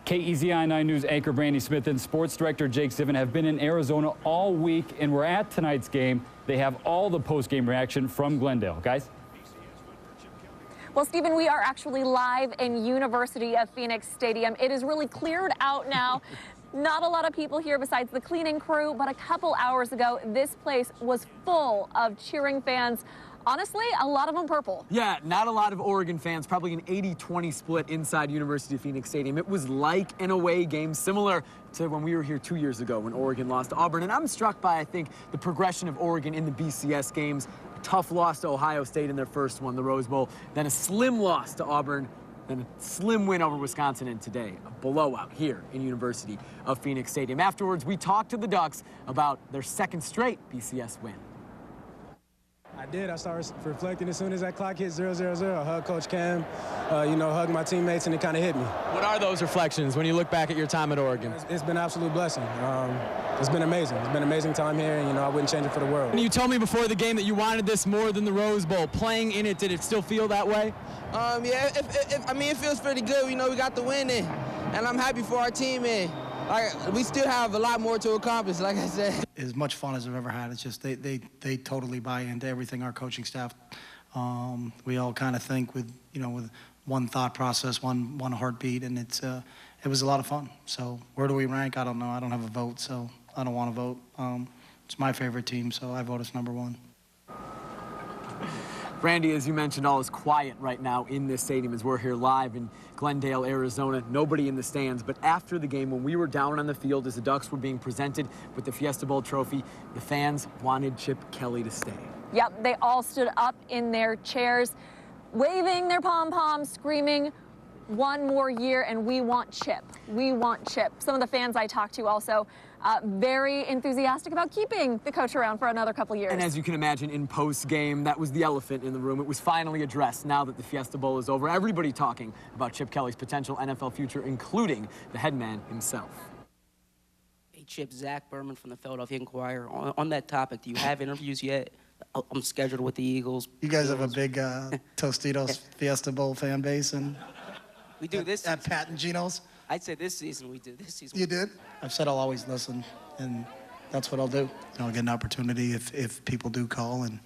KEZI 9 News anchor Brandy Smith and sports director Jake Ziven have been in Arizona all week, and we're at tonight's game. They have all the post-game reaction from Glendale. Guys? Well, Stephen, we are actually live in University of Phoenix Stadium. It is really cleared out now. Not a lot of people here besides the cleaning crew, but a couple hours ago, this place was full of cheering fans. Honestly, a lot of them purple. Yeah, not a lot of Oregon fans, probably an 80-20 split inside University of Phoenix Stadium. It was like an away game, similar to when we were here 2 years ago when Oregon lost to Auburn. And I'm struck by, I think, the progression of Oregon in the BCS games. A tough loss to Ohio State in their first one, the Rose Bowl, then a slim loss to Auburn, then a slim win over Wisconsin, and today a blowout here in University of Phoenix Stadium. Afterwards, we talked to the Ducks about their second straight BCS win. I did. I started reflecting as soon as that clock hit 0-0-0. I hugged Coach Cam, hugged my teammates, and it kind of hit me. What are those reflections when you look back at your time at Oregon? It's been an absolute blessing. It's been amazing. It's been an amazing time here, and, I wouldn't change it for the world. And you told me before the game that you wanted this more than the Rose Bowl. Playing in it, did it still feel that way? Yeah, it feels pretty good. We got the win in, and I'm happy for our team, and we still have a lot more to accomplish, like I said. As much fun as I've ever had. It's just they totally buy into everything our coaching staff. We all kind of think with one thought process, one heartbeat, and it was a lot of fun. So where do we rank? I don't know. I don't have a vote, so I don't want to vote. It's my favorite team, so I vote as #1. Brandy, as you mentioned, all is quiet right now in this stadium as we're here live in Glendale, Arizona. Nobody in the stands. But after the game, when we were down on the field as the Ducks were being presented with the Fiesta Bowl trophy, the fans wanted Chip Kelly to stay. Yep, they all stood up in their chairs, waving their pom-poms, screaming, "One more year, and we want Chip. We want Chip." Some of the fans I talked to also very enthusiastic about keeping the coach around for another couple years. And as you can imagine, in post-game, that was the elephant in the room. It was finally addressed now that the Fiesta Bowl is over. Everybody talking about Chip Kelly's potential NFL future, including the head man himself. Hey, Chip, Zach Berman from the Philadelphia Inquirer. On that topic, do you have interviews yet? I'm scheduled with the Eagles. You guys have a big Tostitos Fiesta Bowl fan base, and we do this at Pat and Gino's. I'd say this season we did. This season you did. I've said I'll always listen, and that's what I'll do. I'll get an opportunity if people do call and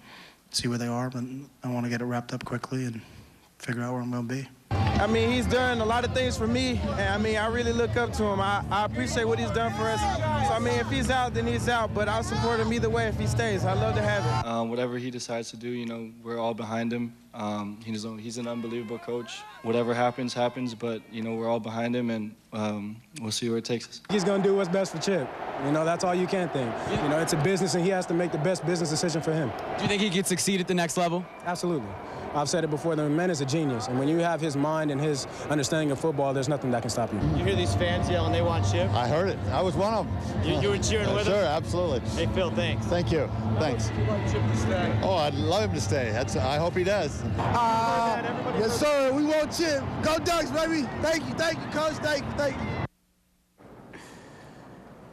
see where they are, but I want to get it wrapped up quickly and figure out where I'm going to be. I mean, he's done a lot of things for me, and I really look up to him. I appreciate what he's done for us. So, if he's out, then he's out, but I'll support him either way if he stays. I'd love to have him. Whatever he decides to do, we're all behind him. He's an unbelievable coach. Whatever happens, but, we're all behind him, and we'll see where it takes us. He's going to do what's best for Chip. That's all you can think. It's a business, and he has to make the best business decision for him. Do you think he could succeed at the next level? Absolutely. I've said it before, the man is a genius, and when you have his mind and his understanding of football, there's nothing that can stop you. You hear these fans yelling they want Chip? I heard it. I was one of them. You were cheering with them? Sure, absolutely. Hey, Phil, thanks. Thank you. Thanks. You want Chip to stay? Oh, I'd love him to stay. I hope he does. Yes, sir. We want Chip. Go Ducks, baby. Thank you, Coach. Thank you.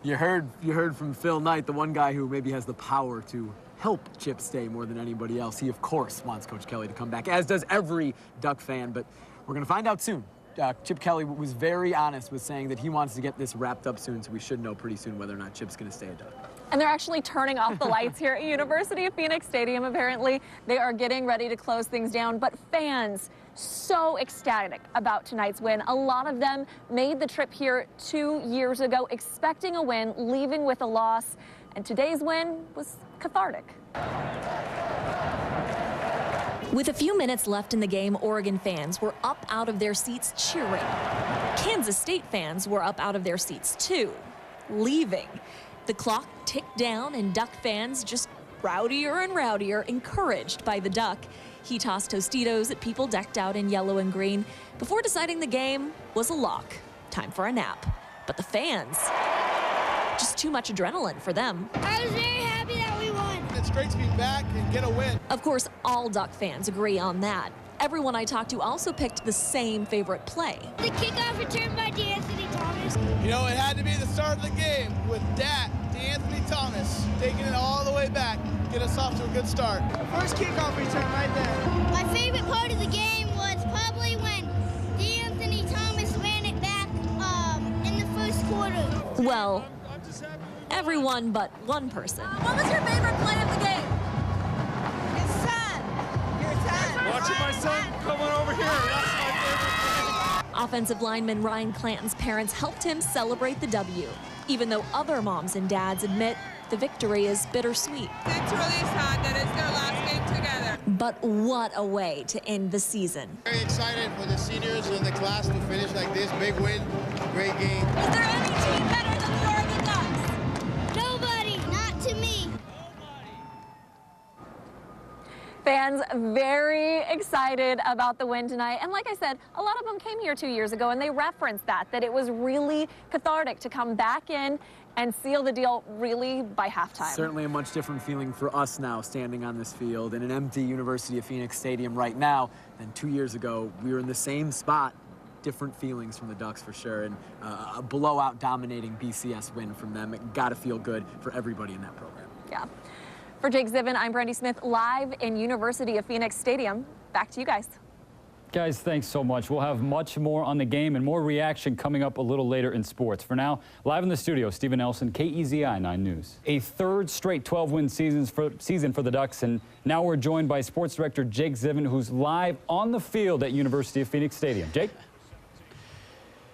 You heard from Phil Knight, the one guy who maybe has the power to help Chip stay more than anybody else. He, of course, wants Coach Kelly to come back, as does every Duck fan, but we're going to find out soon. Chip Kelly was very honest with saying that he wants to get this wrapped up soon, so we should know pretty soon whether or not Chip's going to stay a Duck. And they're actually turning off the lights here at University of Phoenix Stadium, apparently. They are getting ready to close things down, but fans so ecstatic about tonight's win. A lot of them made the trip here 2 years ago, expecting a win, leaving with a loss, and today's win was cathartic. With a few minutes left in the game, Oregon fans were up out of their seats cheering. Kansas State fans were up out of their seats too, leaving. The clock ticked down and Duck fans just rowdier and rowdier, encouraged by the Duck. He tossed Tostitos at people decked out in yellow and green before deciding the game was a lock. Time for a nap. But the fans, just too much adrenaline for them. I was very happy that we won. It's great to be back and get a win. Of course, all Duck fans agree on that. Everyone I talked to also picked the same favorite play. The kickoff return by DeAnthony Thomas. It had to be the start of the game with DeAnthony Thomas taking it all the way back, get us off to a good start. First kickoff return right there. My favorite part of the game was probably when DeAnthony Thomas ran it back Well, everyone but one person. What was your favorite play of the game? It's 10. You're 10. Watching my son coming over here. That's my favorite play. Offensive lineman Ryan Clanton's parents helped him celebrate the W, even though other moms and dads admit the victory is bittersweet. It's really sad that it's their last game together. But what a way to end the season. Very excited for the seniors in the class to finish like this. Big win, great game. Is there any team better than the Oregon Ducks? Nobody, not to me. Fans very excited about the win tonight. And like I said, a lot of them came here 2 years ago and they referenced that it was really cathartic to come back in and seal the deal really by halftime. Certainly a much different feeling for us now standing on this field in an empty University of Phoenix stadium right now than 2 years ago. We were in the same spot. Different feelings from the Ducks for sure, and a blowout dominating BCS win from them. It gotta feel good for everybody in that program. Yeah. For Jake Zivin, I'm Brandy Smith, live in University of Phoenix Stadium. Back to you guys. Guys, thanks so much. We'll have much more on the game and more reaction coming up a little later in sports. For now, live in the studio, Stephen Nelson, KEZI 9 News. A third straight 12-win season for the Ducks, and now we're joined by sports director Jake Zivin, who's live on the field at University of Phoenix Stadium. Jake?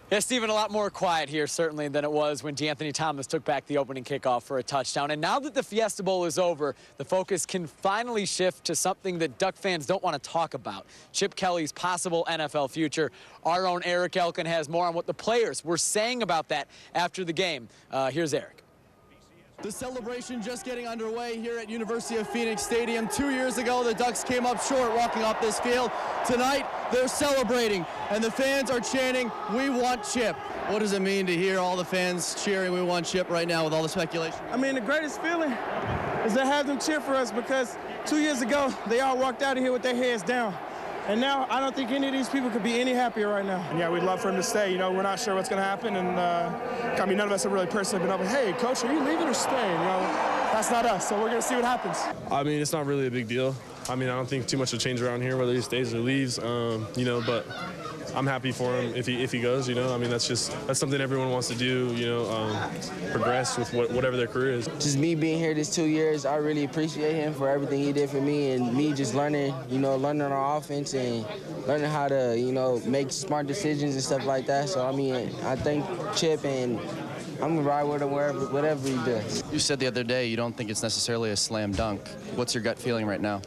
Yeah, Stephen, a lot more quiet here, certainly, than it was when D'Anthony Thomas took back the opening kickoff for a touchdown. And now that the Fiesta Bowl is over, the focus can finally shift to something that Duck fans don't want to talk about, Chip Kelly's possible NFL future. Our own Eric Elkin has more on what the players were saying about that after the game. Here's Eric. The celebration just getting underway here at University of Phoenix Stadium. 2 years ago, the Ducks came up short walking off this field. Tonight, they're celebrating, and the fans are chanting, "We want Chip." What does it mean to hear all the fans cheering, "We want Chip" right now with all the speculation? I mean, the greatest feeling is to have them cheer for us because 2 years ago, they all walked out of here with their heads down. And now, I don't think any of these people could be any happier right now. And yeah, we'd love for him to stay. You know, we're not sure what's going to happen. And, I mean, none of us have really personally been up, hey, coach, are you leaving or staying? You know, that's not us. So we're going to see what happens. I mean, it's not really a big deal. I mean, I don't think too much will change around here, whether he stays or leaves, you know, but I'm happy for him if he goes, you know. I mean, that's something everyone wants to do, you know, progress with whatever their career is. Just me being here this 2 years, I really appreciate him for everything he did for me and me just learning, you know, learning our offense and learning how to, you know, make smart decisions and stuff like that. So, I mean, I thank Chip and I'm going to ride with him whatever he does. You said the other day you don't think it's necessarily a slam dunk. What's your gut feeling right now?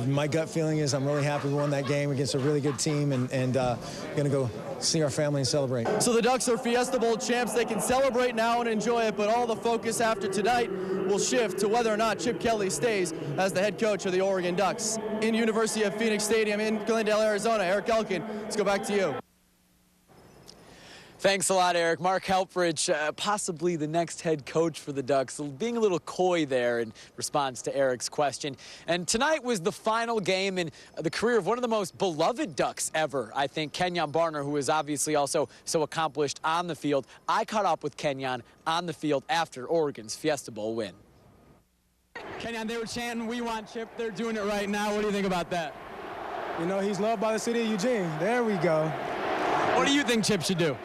My gut feeling is I'm really happy we won that game against a really good team and going to go see our family and celebrate. So the Ducks are Fiesta Bowl champs. They can celebrate now and enjoy it, but all the focus after tonight will shift to whether or not Chip Kelly stays as the head coach of the Oregon Ducks. In University of Phoenix Stadium in Glendale, Arizona, Eric Elkin, let's go back to you. Thanks a lot, Eric. Mark Helfrich, possibly the next head coach for the Ducks, being a little coy there in response to Eric's question. And tonight was the final game in the career of one of the most beloved Ducks ever, I think, Kenyon Barner, who is obviously also so accomplished on the field. I caught up with Kenyon on the field after Oregon's Fiesta Bowl win. Kenyon, they were chanting, "We want Chip." They're doing it right now. What do you think about that? You know, he's loved by the city of Eugene. There we go. What do you think Chip should do?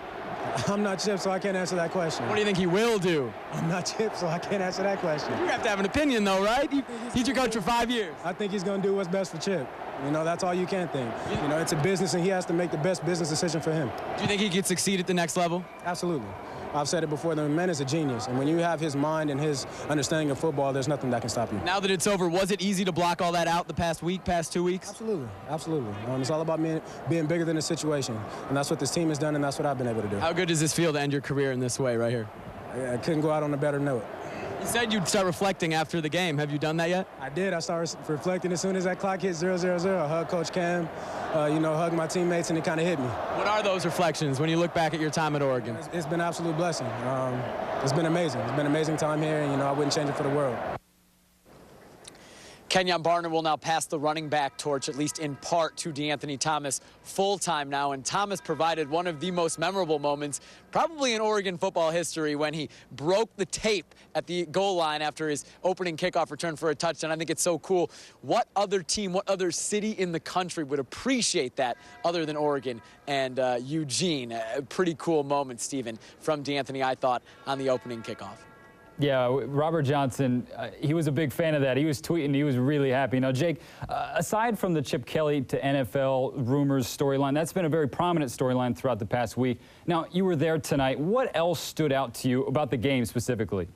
I'm not Chip, so I can't answer that question. What do you think he will do? I'm not Chip, so I can't answer that question. You have to have an opinion, though, right? He's your coach for 5 years. I think he's going to do what's best for Chip. You know, that's all you can think. You know, it's a business, and he has to make the best business decision for him. Do you think he could succeed at the next level? Absolutely. I've said it before, the man is a genius. And when you have his mind and his understanding of football, there's nothing that can stop you. Now that it's over, was it easy to block all that out the past week, past 2 weeks? Absolutely, absolutely. It's all about being bigger than the situation. And that's what this team has done, and that's what I've been able to do. How good does this feel to end your career in this way right here? I couldn't go out on a better note. You said you'd start reflecting after the game. Have you done that yet? I did. I started reflecting as soon as that clock hit 0-0-0. I hugged Coach Cam, you know, hugged my teammates, and it kind of hit me. What are those reflections when you look back at your time at Oregon? It's been an absolute blessing. It's been amazing. It's been an amazing time here, and, you know, I wouldn't change it for the world. Kenyon Barner will now pass the running back torch, at least in part, to DeAnthony Thomas full-time now. And Thomas provided one of the most memorable moments, probably in Oregon football history, when he broke the tape at the goal line after his opening kickoff return for a touchdown. I think it's so cool. What other team, what other city in the country would appreciate that other than Oregon and Eugene? A pretty cool moment, Stephen, from DeAnthony, I thought, on the opening kickoff. Yeah, Robert Johnson, he was a big fan of that. He was tweeting, he was really happy. Now, Jake, aside from the Chip Kelly to NFL rumors storyline, that's been a very prominent storyline throughout the past week. Now, you were there tonight. What else stood out to you about the game specifically?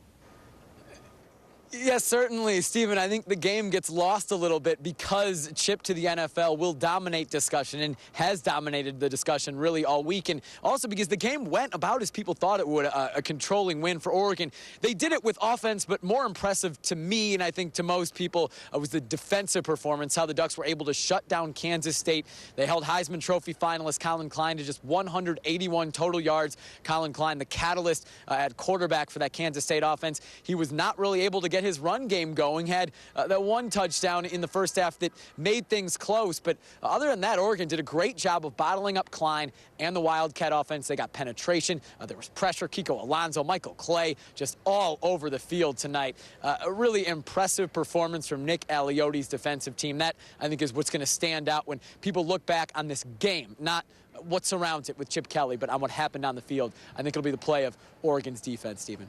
Yes, certainly, Stephen. I think the game gets lost a little bit because Chip to the NFL will dominate discussion and has dominated the discussion really all week. And also because the game went about as people thought it would, a controlling win for Oregon. They did it with offense, but more impressive to me, and I think to most people, was the defensive performance, how the Ducks were able to shut down Kansas State. They held Heisman Trophy finalist Colin Klein to just 181 total yards. Colin Klein, the catalyst at quarterback for that Kansas State offense. He was not really able to get his run game going, had that one touchdown in the first half that made things close. But other than that, Oregon did a great job of bottling up Klein and the Wildcat offense. They got penetration. There was pressure. Kiko Alonso, Michael Clay, just all over the field tonight. A really impressive performance from Nick Aliotti's defensive team. That, I think, is what's going to stand out when people look back on this game, not what surrounds it with Chip Kelly, but on what happened on the field. I think it'll be the play of Oregon's defense, Stephen.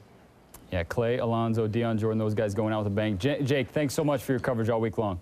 Yeah, Clay, Alonso, Deion Jordan, those guys going out with a bang. Jake, thanks so much for your coverage all week long.